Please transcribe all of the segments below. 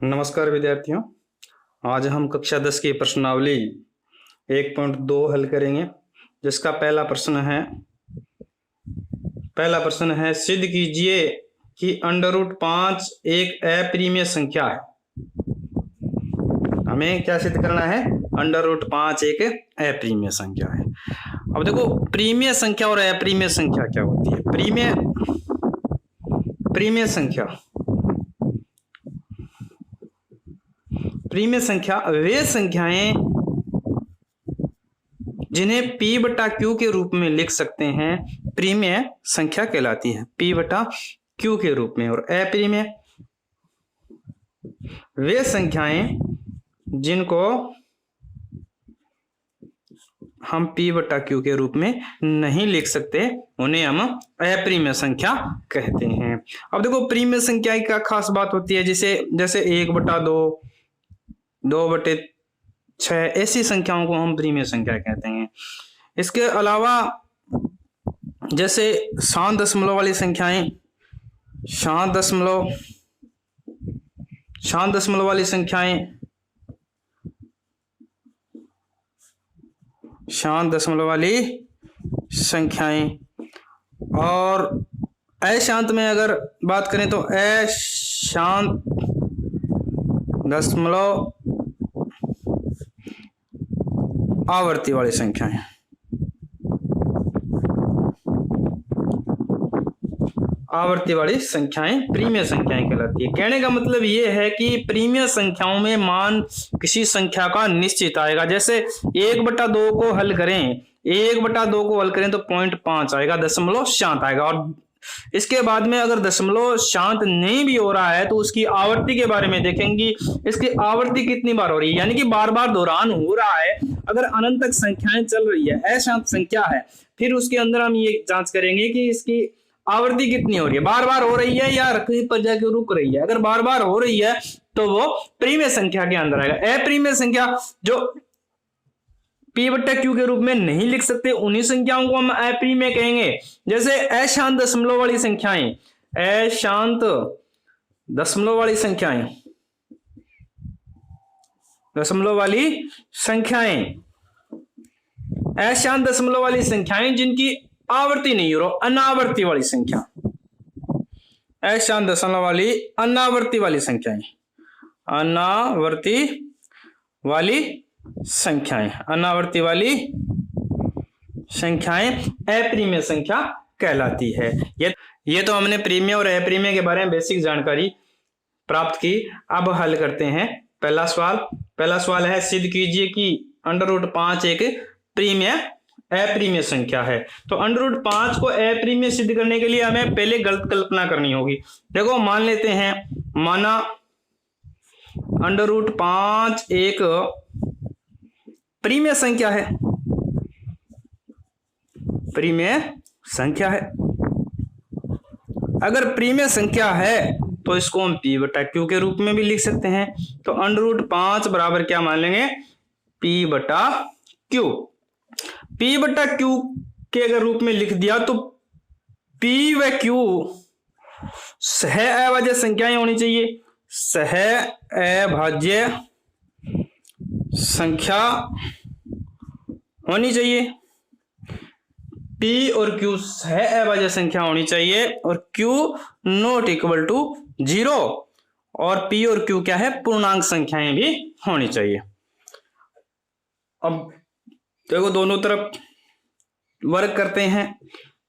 नमस्कार विद्यार्थियों, आज हम कक्षा 10 की प्रश्नावली 1.2 हल करेंगे, जिसका पहला प्रश्न है सिद्ध कीजिए कि √5 एक अप्रिमेय संख्या है। हमें क्या सिद्ध करना है? √5 एक अप्रिमेय संख्या है। अब देखो, प्रीमेय संख्या और अप्रिमेय संख्या क्या होती है। प्रीमेय संख्या वे संख्याएं जिन्हें p/q के रूप में लिख सकते हैं, प्रीमेय संख्या कहलाती है, p/q के रूप में। और अप्रीमेय वे संख्याएं जिनको हम p/q के रूप में नहीं लिख सकते, उन्हें हम अप्रीमेय संख्या कहते हैं। अब देखो, प्रीमेय संख्या की क्या खास बात होती है, जैसे 1/2, 2/6, ऐसी संख्याओं को हम प्रीमेय संख्या कहते हैं। इसके अलावा जैसे शांत दशमलव वाली संख्याएं, शांत दशमलव वाली संख्याएं और अशांत में अगर बात करें तो अशांत दशमलव आवर्ती वाली संख्याएं। आवर्ती वाली संख्याएं प्रीमेय संख्याएं कहलाती है। कहने का मतलब ये है कि प्रीमेय संख्याओं में मान किसी संख्या का निश्चित आएगा। जैसे 1/2 को हल करें, 1/2 को हल करें तो 0.5 आएगा, दशमलव शांत आएगा। और इसके बाद में अगर दशमलव शांत नहीं भी हो रहा है तो उसकी आवृत्ति के बारे में देखेंगे, इसकी आवृत्ति कितनी बार हो रही है, यानी कि बार बार दोहरान हो रहा है। अगर अनंत तक संख्याएं चल रही है, अशांत संख्या है, फिर उसके अंदर हम ये जांच करेंगे कि इसकी आवृत्ति कितनी हो रही है, बार बार हो रही है या कहीं पर जाके रुक रही है। अगर बार बार हो रही है तो वो प्रीमेय संख्या के अंदर आएगा। अप्रीमेय संख्या जो p/q के रूप में नहीं लिख सकते, उन्हीं संख्याओं को हम अप्रीमेय कहेंगे। जैसे अशांत दशमलव वाली संख्याएं, अशांत दशमलव वाली संख्याएं जिनकी आवर्ती नहीं हो रहा, अनावर्ती वाली संख्या, अशांत दशमलव वाली अनावर्ती वाली संख्याएं, अनावर्ती वाली संख्याएं अप्रीमेय संख्या कहलाती है। ये तो हमने प्रीमेय और अप्रीमेय के बारे में बेसिक जानकारी प्राप्त की। अब हल करते हैं पहला सवाल है, सिद्ध कीजिए कि √5 एक अप्रीमेय संख्या है। तो √5 को अप्रीमेय सिद्ध करने के लिए हमें पहले गलत कल्पना करनी होगी। देखो, मान लेते हैं, माना √5 एक प्रीमेय संख्या है। अगर प्रीमेय संख्या है तो इसको हम p/q के रूप में भी लिख सकते हैं। तो √5 बराबर क्या मान लेंगे? p/q। p/q के अगर रूप में लिख दिया तो p व q सह अभाज्य संख्याएं होनी चाहिए, सह अभाज्य संख्या होनी चाहिए। p और q सह अभाज्य संख्या होनी चाहिए और q ≠ 0 और p और q क्या है? पूर्णांक संख्याएं भी होनी चाहिए। अब देखो, दोनों तरफ वर्ग करते हैं।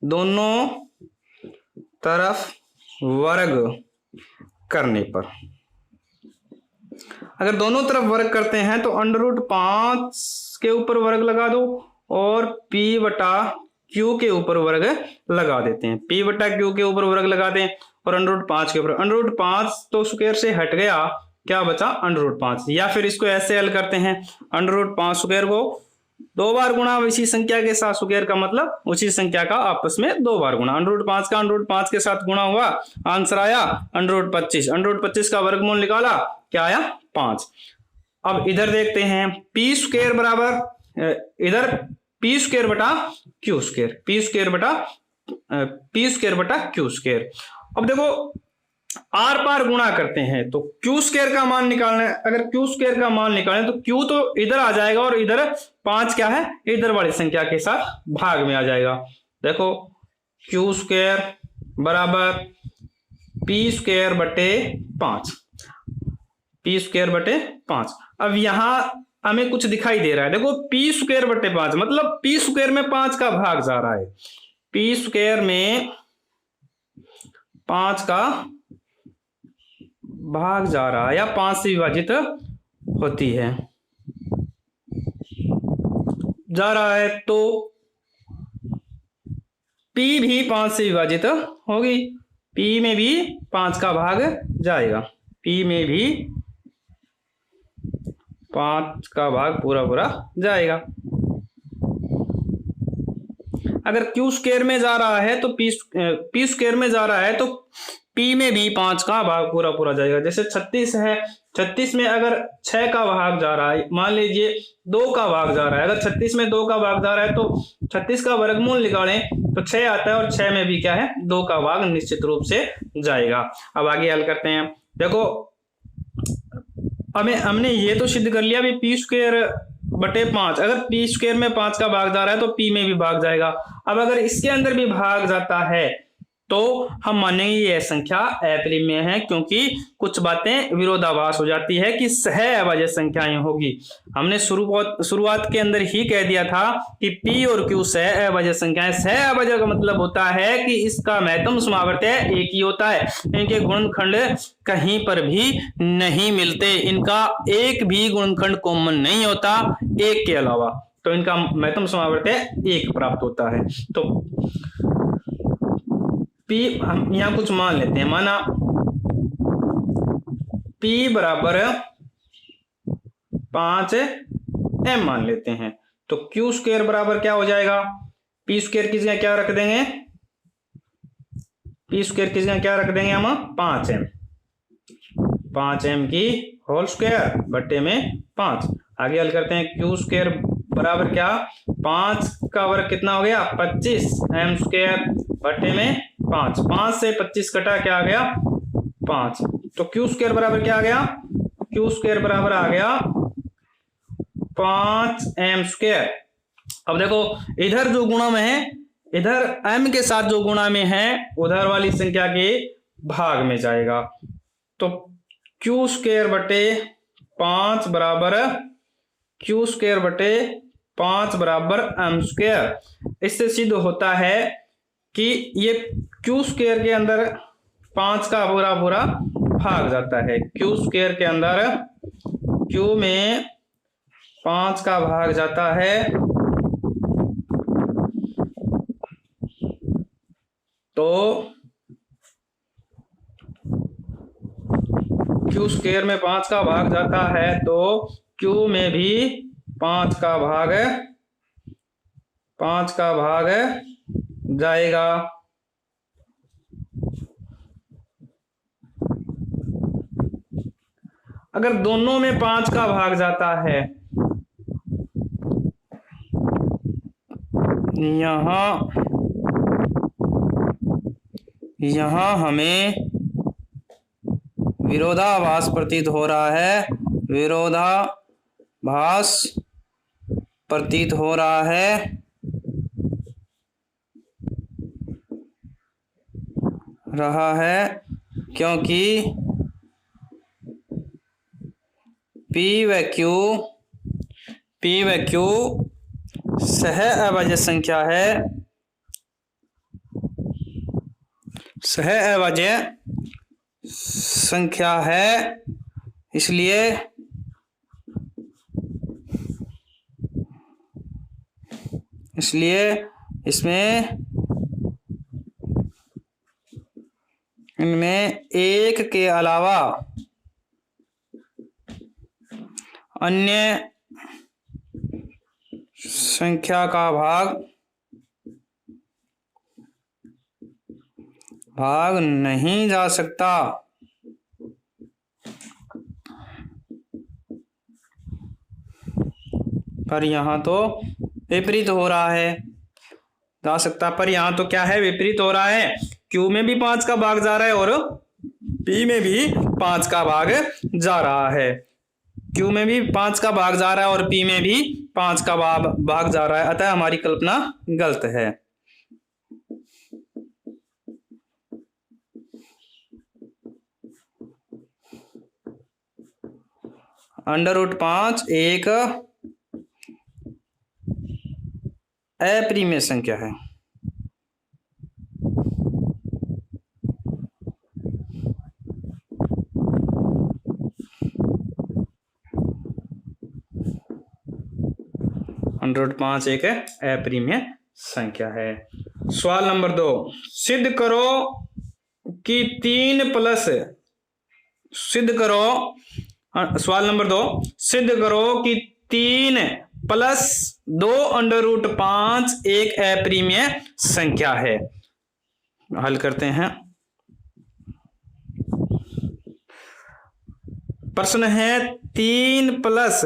दोनों तरफ वर्ग करने पर, अगर दोनों तरफ वर्ग करते हैं तो √5 के ऊपर वर्ग लगा दो और p/q के ऊपर वर्ग लगा देते हैं। p/q के ऊपर वर्ग लगा दें और √5 के ऊपर, √5 तो स्क्वायर से हट गया, क्या बचा? √5। या फिर इसको ऐसे हल करते हैं, √5 स्क्वायर को 2 बार गुणा इसी संख्या के साथ, स्क्वायर का मतलब उसी संख्या का आपस में 2 बार गुणा, √5 का √5 के साथ गुणा हुआ, आंसर आया /25। √25 का वर्गमूल निकाला, क्या आया? 5। अब इधर देखते हैं, p² बराबर इधर p² बटा q², p² बटा q²। अब देखो, आर पार गुणा करते हैं तो क्यू स्क्वायर का मान निकालना है। अगर क्यू स्क्वायर का मान निकालें तो क्यू तो इधर आ जाएगा और इधर 5 क्या है, इधर वाली संख्या के साथ भाग में आ जाएगा। देखो क्यू स्क्वायर बराबर पी स्क्वायर बटे 5, पी स्क्वायर बटे 5। अब यहां हमें कुछ दिखाई दे रहा है, देखो पी स्क्वायर बटे 5 मतलब पी स्क्वायर में 5 का भाग जा रहा है, पी स्क्वायर में 5 का भाग जा रहा है या 5 से विभाजित होती है, जा रहा है, तो P भी 5 से विभाजित होगी, P में भी 5 का भाग जाएगा, P में भी 5 का भाग पूरा जाएगा। अगर Q स्क्वायर में जा रहा है तो P स्क्वायर में जा रहा है तो P में भी 5 का भाग पूरा जाएगा। जैसे 36 है, 36 में अगर 6 का भाग जा रहा है, मान लीजिए 2 का भाग जा रहा है, अगर 36 में 2 का भाग जा रहा है तो 36 का वर्गमूल निकालें तो 6 आता है और 6 में भी क्या है, 2 का भाग निश्चित रूप से जाएगा। अब आगे हल करते हैं। देखो हमने ये तो सिद्ध कर लिया भी पी स्क्वायर बटे 5, अगर पी स्क्वायर में 5 का भाग जा रहा है तो पी में भी भाग जाएगा। अब अगर इसके अंदर भी भाग जाता है तो हम मानेंगे यह संख्या अप्रिमेय है, क्योंकि कुछ बातें विरोधाभास हो जाती है कि सह अभाज्य संख्याएं होगी। हमने शुरुआत के अंदर ही कह दिया था कि P और Q सह अभाज्य संख्याएं। सह अभाज्य का मतलब होता है कि इसका महत्तम समावर्त्य एक ही होता है, इनके गुणनखंड कहीं पर भी नहीं मिलते, इनका एक भी गुणनखंड कॉमन नहीं होता एक के अलावा, तो इनका महत्तम समावर्त्य एक प्राप्त होता है। तो P हम यहां कुछ मान लेते हैं, माना P बराबर 5m मान लेते हैं, तो Q स्क्वायर बराबर क्या हो जाएगा, P स्क्वायर की जगह क्या रख देंगे, P स्क्वायर की जगह क्या रख देंगे हम 5m की होल स्क्वायर बट्टे में 5। आगे हल करते हैं, Q स्क्वायर बराबर क्या, 5 का वर्ग कितना हो गया 25, m स्क्वायर बट्टे में 5, 5 से 25 कटा क्या आ गया 5, तो Q स्क्वायर बराबर क्या आ गया, Q स्क्वायर बराबर आ गया 5m स्क्वायर। अब देखो इधर जो गुणा में है, इधर m के साथ जो गुणा में है उधर वाली संख्या के भाग में जाएगा, तो Q स्क्वायर बटे 5 बराबर Q स्क्वायर बटे 5 बराबर m स्क्वायर। इससे सिद्ध होता है कि ये Q स्क्वायर के अंदर 5 का पूरा भाग जाता है, Q स्क्वायर के अंदर Q में 5 का भाग जाता है, तो Q स्क्वायर में 5 का भाग जाता है तो Q में भी 5 का भाग जाएगा। अगर दोनों में 5 का भाग जाता है, यहां हमें विरोधाभास प्रतीत हो रहा है, विरोधाभास प्रतीत हो रहा है, क्योंकि P व Q सह अभाज्य संख्या है, सह अभाज्य संख्या है, इसलिए इनमें एक के अलावा अन्य संख्या का भाग नहीं जा सकता। पर यहां तो विपरीत हो रहा है, जा सकता, पर यहां तो क्या है, विपरीत हो रहा है, Q में भी 5 का भाग जा रहा है और P में भी 5 का भाग जा रहा है, Q में भी 5 का भाग जा रहा है और P में भी 5 का भाग जा रहा है, अतः हमारी कल्पना गलत है। √5 एक अप्रिमेय संख्या है। √5 एक अप्रिमेय संख्या है। सवाल नंबर 2, सिद्ध करो कि 3 प्लस, सवाल नंबर 2, सिद्ध करो कि 3 प्लस 2 √5 एक अप्रिमेय संख्या है। हल करते हैं। प्रश्न है 3 प्लस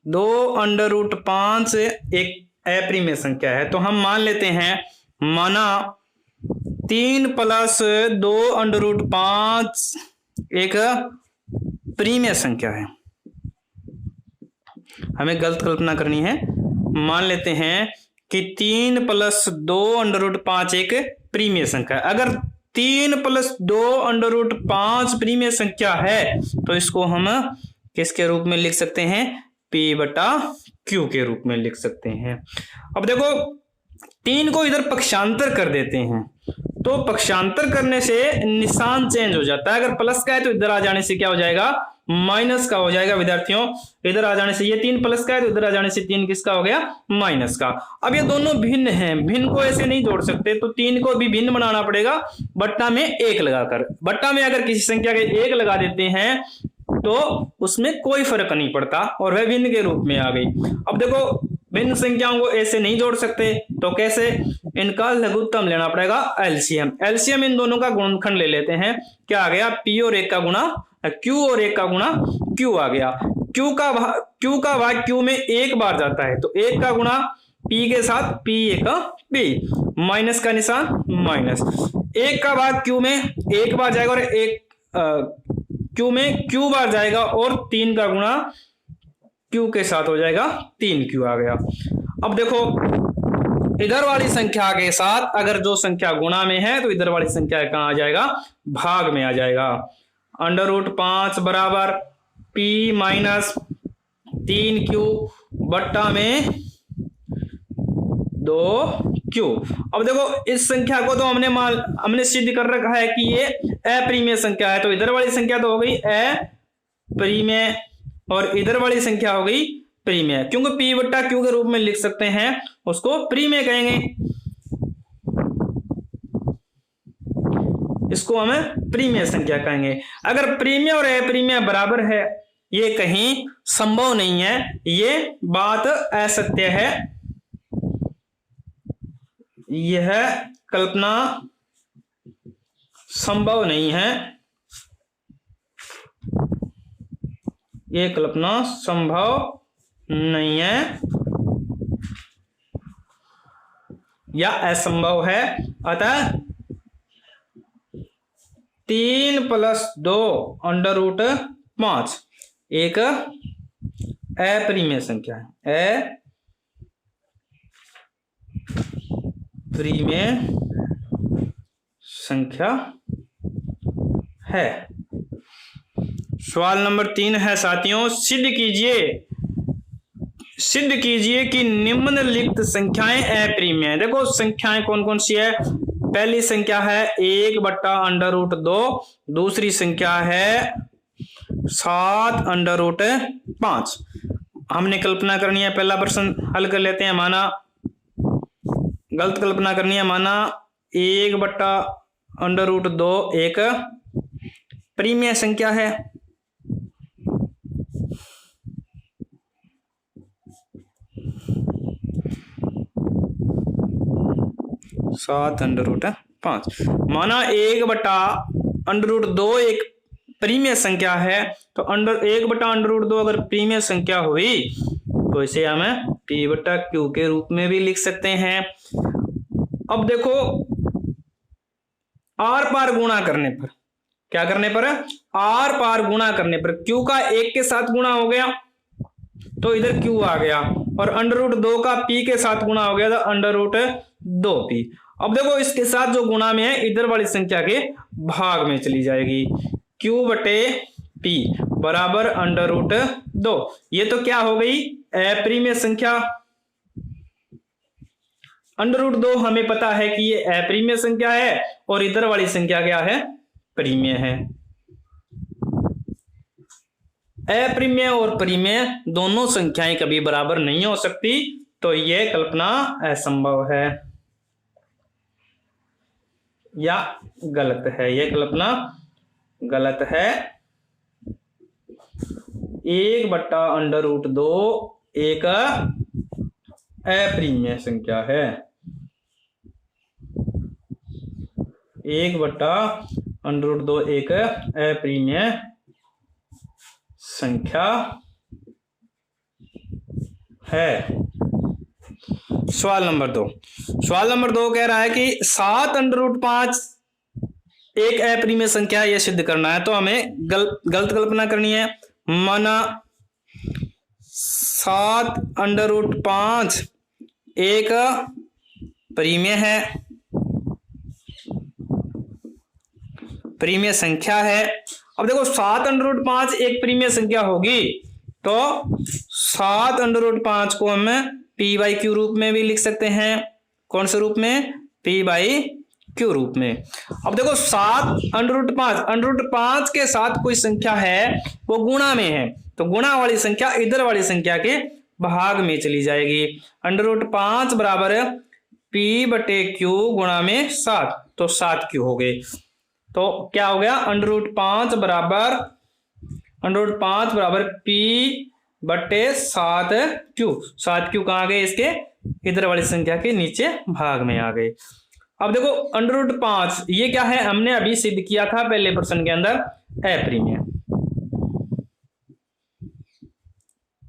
2 √5 एक अप्रिमेय संख्या है, तो हम मान लेते हैं, माना 3 प्लस 2 √5 एक प्रीमेय संख्या है। हमें गलत कल्पना करनी है। मान लेते हैं कि 3 प्लस 2 √5 एक प्रीमेय संख्या है। अगर 3 प्लस 2 √5 प्रीमेय संख्या है तो इसको हम किसके रूप में लिख सकते हैं? P/Q के रूप में लिख सकते हैं। अब देखो 3 को इधर पक्षांतर कर देते हैं, तो पक्षांतर करने से निशान चेंज हो जाता है। अगर प्लस का है तो इधर आ जाने से क्या हो जाएगा? माइनस का हो जाएगा विद्यार्थियों। इधर आ जाने से ये 3 प्लस का है तो इधर आ जाने से 3 किसका हो गया? माइनस का। अब ये दोनों भिन्न हैं, भिन्न को ऐसे नहीं जोड़ सकते, तो 3 को भी भिन्न बनाना पड़ेगा बट्टा में 1 लगाकर। बट्टा में अगर किसी संख्या के 1 लगा देते हैं तो उसमें कोई फर्क नहीं पड़ता और वह भिन्न के रूप में आ गई। अब देखो भिन्न संख्याओं को ऐसे नहीं जोड़ सकते, तो कैसे? इनका लघुत्तम लेना पड़ेगा, एलसीएम। एलसीएम इन दोनों का गुणनखंड ले लेते हैं। क्या आ गया? P और 1 का गुणा Q और 1 का गुणा Q आ गया। Q का भाग Q में 1 बार जाता है, तो 1 का गुणा P के साथ P 1 P, माइनस का निशान माइनस। 1 का भाग Q में 1 बार जाएगा और Q में Q बार जाएगा और 3 का गुणा Q के साथ हो जाएगा 3Q आ गया। अब देखो इधर वाली संख्या के साथ अगर जो संख्या गुणा में है तो इधर वाली संख्या कहां आ जाएगा? भाग में आ जाएगा। √5 बराबर P माइनस 3Q बट्टा में 2Q। अब देखो इस संख्या को तो हमने सिद्ध कर रखा है कि ये अप्रिमेय संख्या है, तो इधर वाली संख्या तो हो गई अप्रिमेय और इधर वाली संख्या हो गई प्रीमेय। क्योंकि P/Q के रूप में लिख सकते हैं, उसको प्रीमेय कहेंगे, इसको हमें प्रीमेय संख्या कहेंगे। अगर प्रीमेय और अप्रीमेय बराबर है, ये कहीं संभव नहीं है, ये बात असत्य है, यह कल्पना संभव नहीं है, ये कल्पना संभव नहीं है या असंभव है। अतः 3 प्लस 2 √5 एक अप्रिमेय संख्या है, अप्रिमेय संख्या है। सवाल नंबर 3 है साथियों, सिद्ध कीजिए कि निम्नलिखित संख्याएं अप्रिमेय हैं। देखो संख्याएं कौन कौन सी है? पहली संख्या है 1/√2, दूसरी संख्या है 7/5। हमने कल्पना करनी है, पहला प्रश्न हल कर लेते हैं। माना गलत कल्पना करनी है, माना 1/√2 एक प्रीमेय संख्या है, 7/5। माना 1/√2 एक प्रीमेय संख्या है, तो 1/√2 अगर प्रीमेय संख्या हुई तो इसे हमें P/Q के रूप में भी लिख सकते हैं। अब देखो आर पार गुणा करने पर क्या करने पर, आर पार गुणा करने पर। क्यू का 1 के साथ गुणा हो गया तो इधर क्यू आ गया, और अंडर रूट 2 का पी के साथ गुणा हो गया तो अंडर रूट 2p। अब देखो इसके साथ जो गुणा में है इधर वाली संख्या के भाग में चली जाएगी। q बटे p बराबर अंडर रूट 2। ये तो क्या हो गई, अप्रिमेय संख्या। अंडर रूट 2 हमें पता है कि ये अप्रिमेय संख्या है, और इधर वाली संख्या क्या है, परिमेय है। अप्रिमेय और परिमेय दोनों संख्याएं कभी बराबर नहीं हो सकती, तो यह कल्पना असंभव है या गलत है। यह कल्पना गलत है। 1 बट्टा अंडर रूट 2 एक अप्रिमेय संख्या है। 1 बट्टा अंडर रूट 2 एक अप्रिमेय संख्या है। सवाल नंबर 2। सवाल नंबर 2 कह रहा है कि 7 अंडर रूट 5 एक अप्रिमेय संख्या है, यह सिद्ध करना है। तो हमें गलत कल्पना करनी है। माना 7 अंडर रूट 5 एक परिमेय है, परिमेय संख्या है। अब देखो 7 अंडर रूट 5 एक परिमेय संख्या होगी तो 7 अंडर रूट 5 को हम p बाई क्यू रूप में भी लिख सकते हैं। कौन से रूप में, p बाई क्यू रूप में। अब देखो 7 अंडर रूट 5 के साथ कोई संख्या है वो गुणा में है, तो गुणा वाली संख्या इधर वाली संख्या के भाग में चली जाएगी। अंडर रूट 5 बराबर p बटे क्यू गुणा में 7, तो 7q हो गए। तो क्या हो गया, अंडर रूट 5 बराबर p बटे 7q। 7q कहाँ गए, इसके इधर वाली संख्या के नीचे भाग में आ गए। अब देखो अंडर रूट 5 ये क्या है, हमने अभी सिद्ध किया था पहले प्रश्न के अंदर,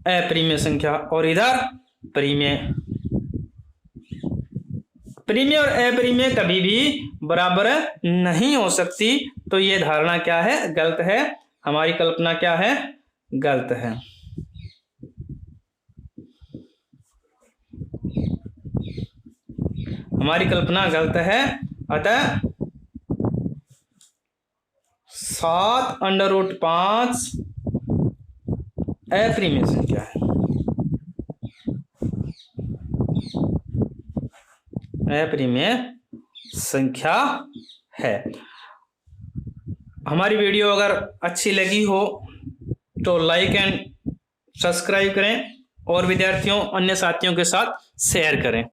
अप्रिमेय संख्या, और इधर परिमेय। परिमेय और अप्रिमेय कभी भी बराबर नहीं हो सकती, तो ये धारणा क्या है, गलत है। हमारी कल्पना क्या है, गलत है। हमारी कल्पना गलत है। अतः 7 अंडर रूट 5 अप्रिमेय संख्या है, अप्रिमेय संख्या है। हमारी वीडियो अगर अच्छी लगी हो तो लाइक एंड सब्सक्राइब करें, और विद्यार्थियों अन्य साथियों के साथ शेयर करें।